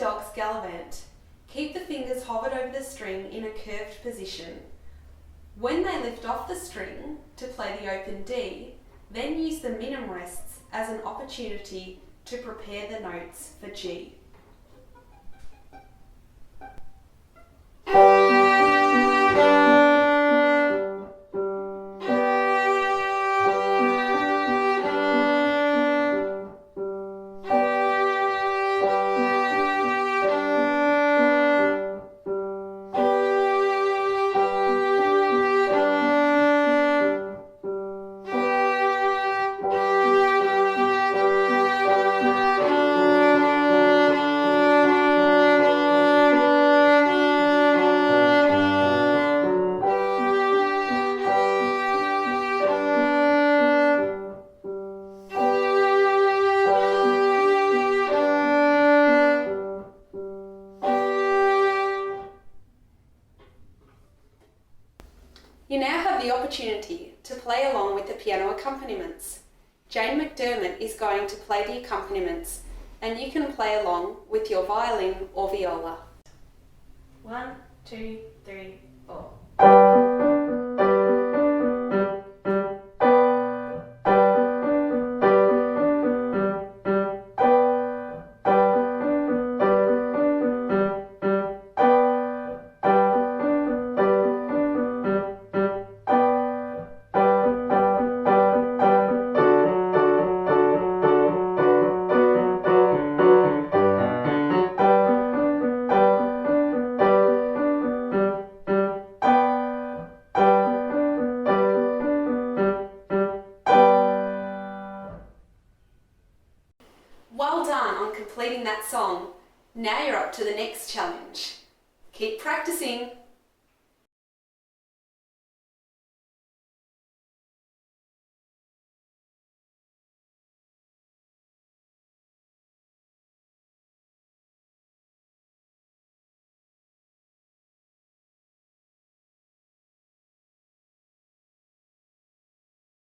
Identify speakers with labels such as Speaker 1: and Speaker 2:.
Speaker 1: dog's Gallivant, keep the fingers hovered over the string in a curved position. When they lift off the string to play the open D, then use the minim rests as an opportunity to prepare the notes for G. You now have the opportunity to play along with the piano accompaniments. Jane McDermott is going to play the accompaniments, and you can play along with your violin or viola.
Speaker 2: 1, 2, 3, 4.
Speaker 1: Well done on completing that song. Now you're up to the next challenge. Keep practicing.